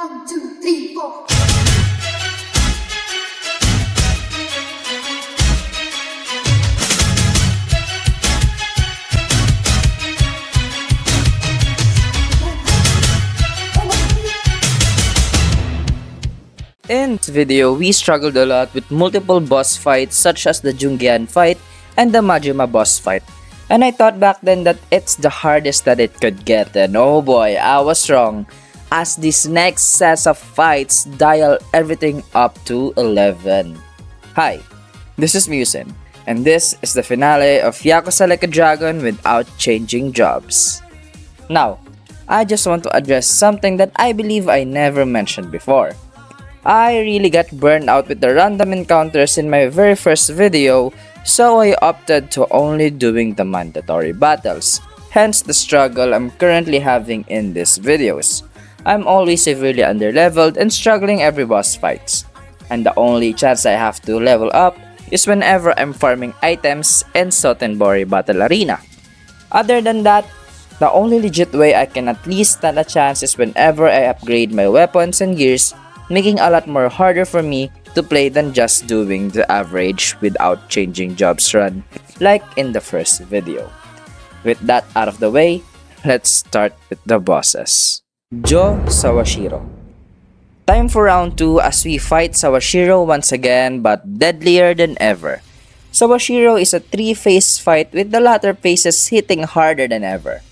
1, 2, 3, 4. In this video, we struggled a lot with multiple boss fights such as the Jungian fight and the Majima boss fight. And I thought back then that it's the hardest that it could get, and oh boy, I was wrong, as this next set of fights dial everything up to 11. Hi, this is Musin, and this is the finale of Yakuza Like a Dragon without changing jobs. Now, I just want to address something that I believe I never mentioned before. I really got burned out with the random encounters in my very first video, so I opted to only doing the mandatory battles, hence the struggle I'm currently having in these videos. I'm always severely underleveled and struggling every boss fights, and the only chance I have to level up is whenever I'm farming items in Sotenbori Battle Arena. Other than that, the only legit way I can at least stand a chance is whenever I upgrade my weapons and gears, making a lot more harder for me to play than just doing the average without changing jobs run like in the first video. With that out of the way, let's start with the bosses. Jo Sawashiro. Time for round 2 as we fight Sawashiro once again, but deadlier than ever. Sawashiro is a 3-phase fight with the latter phases hitting harder than ever.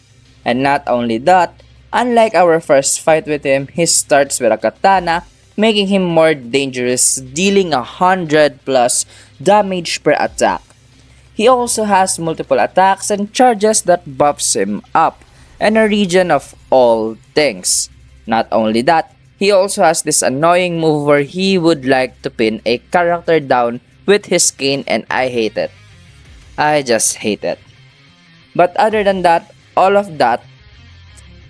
And not only that, unlike our first fight with him, he starts with a katana, making him more dangerous, dealing 100 plus damage per attack. He also has multiple attacks and charges that buffs him up, and a region of all things. Not only that, he also has this annoying move where he would like to pin a character down with his cane, and I hate it. I just hate it. But other than that, all of that,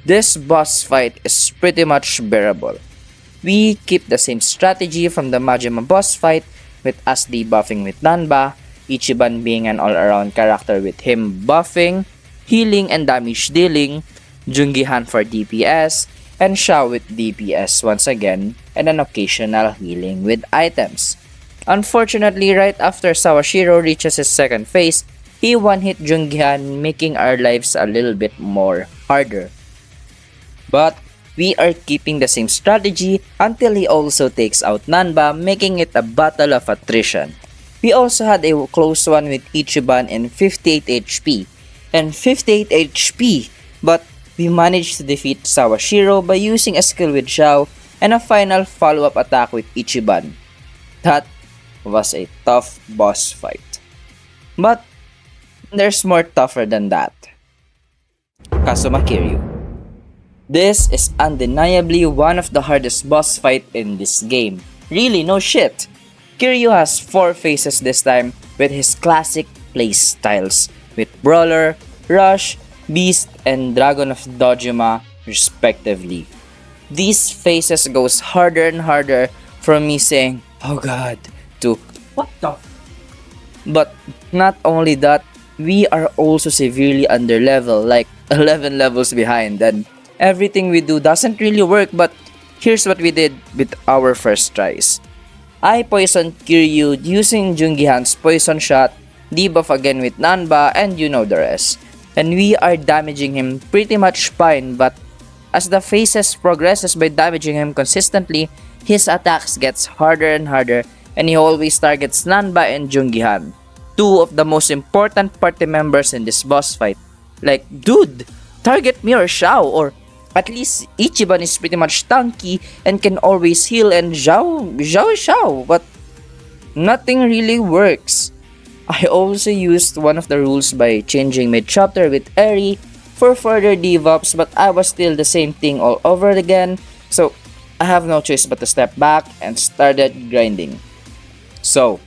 this boss fight is pretty much bearable. We keep the same strategy from the Majima boss fight, with us debuffing with Nanba, Ichiban being an all-around character with him buffing, healing and damage dealing, Jungihan for DPS, and Xiao with DPS once again, and an occasional healing with items. Unfortunately, right after Sawashiro reaches his second phase, he one-hit Jungihan, making our lives a little bit more harder. But we are keeping the same strategy until he also takes out Nanba, making it a battle of attrition. We also had a close one with Ichiban in 58 HP and 58 HP, but we managed to defeat Sawashiro by using a skill with Xiao and a final follow-up attack with Ichiban. That was a tough boss fight. But there's more tougher than that. Kazuma Kiryu. This is undeniably one of the hardest boss fight in this game. Really, no shit. Kiryu has 4 phases this time with his classic playstyles with Brawler, Rush, Beast, and Dragon of Dojima respectively. These phases goes harder and harder from me saying, oh god, to what the But not only that, we are also severely underleveled, like 11 levels behind, and everything we do doesn't really work. But here's what we did with our first tries. I poisoned Kiryu using Jungihan's poison shot, debuff again with Nanba, and you know the rest. And we are damaging him pretty much fine, but as the phases progresses by damaging him consistently, his attacks gets harder and harder, and he always targets Nanba and Jungihan, 2 of the most important party members in this boss fight. Like, dude, target me or Xiao, or at least Ichiban is pretty much tanky and can always heal, and Xiao, but nothing really works. I also used one of the rules by changing mid-chapter with Eri for further debuffs, but I was still the same thing all over again, so I have no choice but to step back and started grinding. So,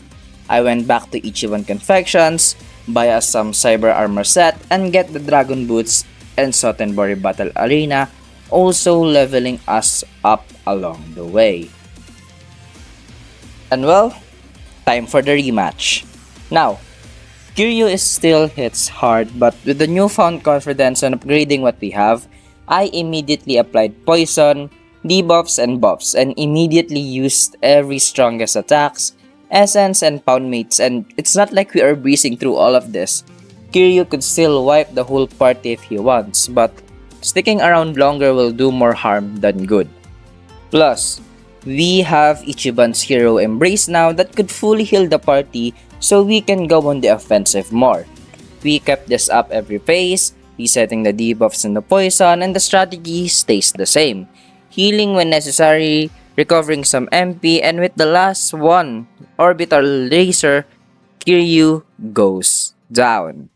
I went back to Ichiban Confections, buy us some cyber armor set, and get the dragon boots and Sotenbori Battle Arena, also leveling us up along the way. And well, time for the rematch. Now, Kiryu is still hits hard, but with the newfound confidence on upgrading what we have, I immediately applied poison, debuffs and buffs, and immediately used every strongest attacks, essence, and pound mates. And it's not like we are breezing through all of this. Kiryu could still wipe the whole party if he wants, but sticking around longer will do more harm than good. Plus, we have Ichiban's hero embrace now that could fully heal the party so we can go on the offensive more. We kept this up every phase, resetting the debuffs and the poison, and the strategy stays the same. Healing when necessary, recovering some MP, and with the last one, Orbital Laser, Kiryu goes down.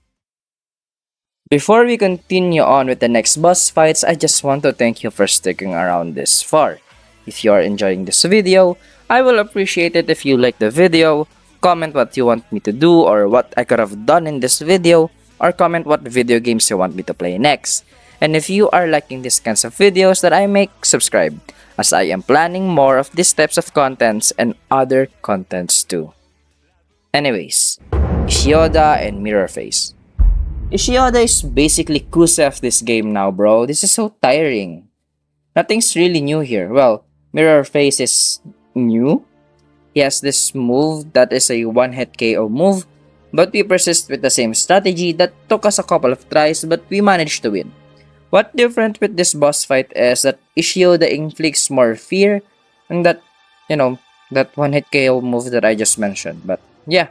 Before we continue on with the next boss fights, I just want to thank you for sticking around this far. If you are enjoying this video, I will appreciate it if you like the video, comment what you want me to do or what I could have done in this video, or comment what video games you want me to play next. And if you are liking these kinds of videos that I make, subscribe, as I am planning more of these types of contents and other contents too. Anyways, Ishioda and Mirror Face. Ishioda is basically Yakuza of this game now, bro. This is so tiring. Nothing's really new here. Well, Mirror Face is new. He has this move that is a one-hit KO move, but we persist with the same strategy that took us a couple of tries, but we managed to win. What different with this boss fight is that Ishioda inflicts more fear, and that, that one-hit KO move that I just mentioned. But yeah,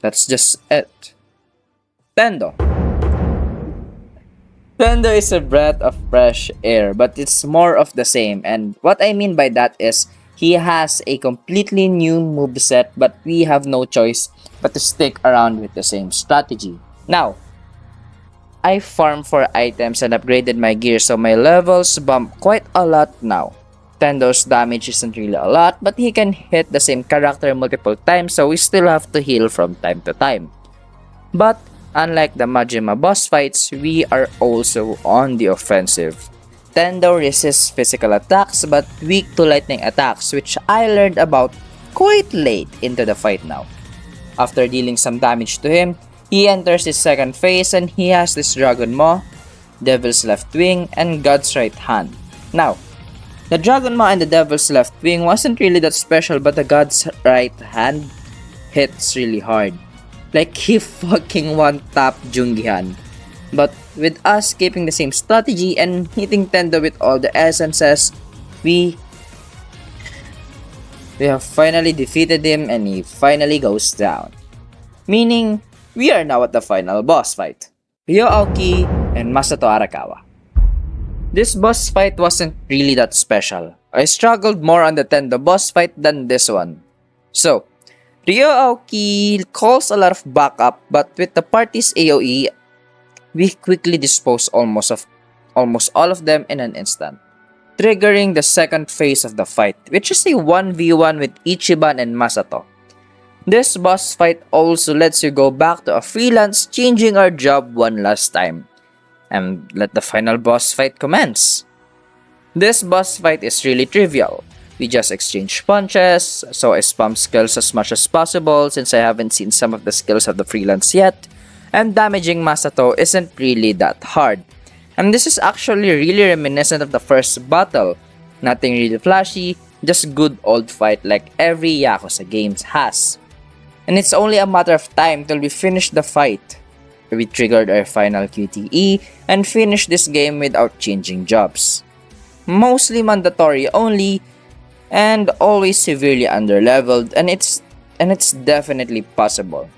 that's just it. Tendo. Tendo is a breath of fresh air, but it's more of the same. And what I mean by that is, he has a completely new moveset, but we have no choice but to stick around with the same strategy. Now, I farmed for items and upgraded my gear, so my levels bump quite a lot now. Tendo's damage isn't really a lot, but he can hit the same character multiple times, so we still have to heal from time to time. But unlike the Majima boss fights, we are also on the offensive. Tendo resists physical attacks but weak to lightning attacks, which I learned about quite late into the fight now. After dealing some damage to him, he enters his second phase and he has this Dragon Maw, Devil's Left Wing, and God's Right Hand. Now, the Dragon Maw and the Devil's Left Wing wasn't really that special, but the God's Right Hand hits really hard. Like he fucking one-tap Jungian. But with us keeping the same strategy and hitting Tendo with all the essences, we have finally defeated him and he finally goes down. Meaning, we are now at the final boss fight. Ryo Aoki and Masato Arakawa. This boss fight wasn't really that special. I struggled more on the Tendo boss fight than this one. So, Ryo Aoki calls a lot of backup, but with the party's AoE, we quickly dispose almost all of them in an instant, triggering the second phase of the fight, which is a 1v1 with Ichiban and Masato. This boss fight also lets you go back to a freelance, changing our job one last time, and let the final boss fight commence. This boss fight is really trivial. We just exchange punches, so I spam skills as much as possible since I haven't seen some of the skills of the freelance yet, and damaging Masato isn't really that hard. And this is actually really reminiscent of the first battle. Nothing really flashy, just good old fight like every Yakuza games has. And it's only a matter of time till we finish the fight. We triggered our final QTE and finished this game without changing jobs. Mostly mandatory only, and always severely underleveled, and it's definitely possible.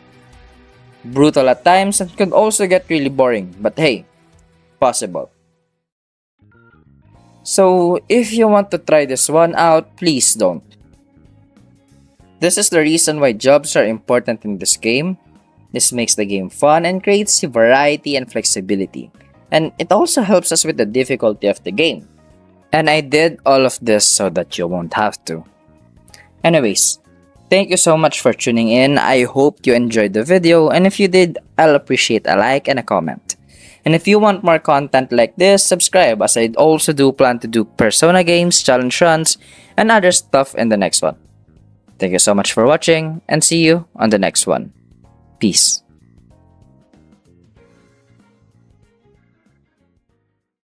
Brutal at times and could also get really boring, but hey, possible. So if you want to try this one out, please don't. This is the reason why jobs are important in this game. This makes the game fun and creates variety and flexibility. And it also helps us with the difficulty of the game. And I did all of this so that you won't have to. Anyways, thank you so much for tuning in. I hope you enjoyed the video, and if you did, I'll appreciate a like and a comment. And if you want more content like this, subscribe, as I also do plan to do Persona games, challenge runs, and other stuff in the next one. Thank you so much for watching, and see you on the next one. Peace.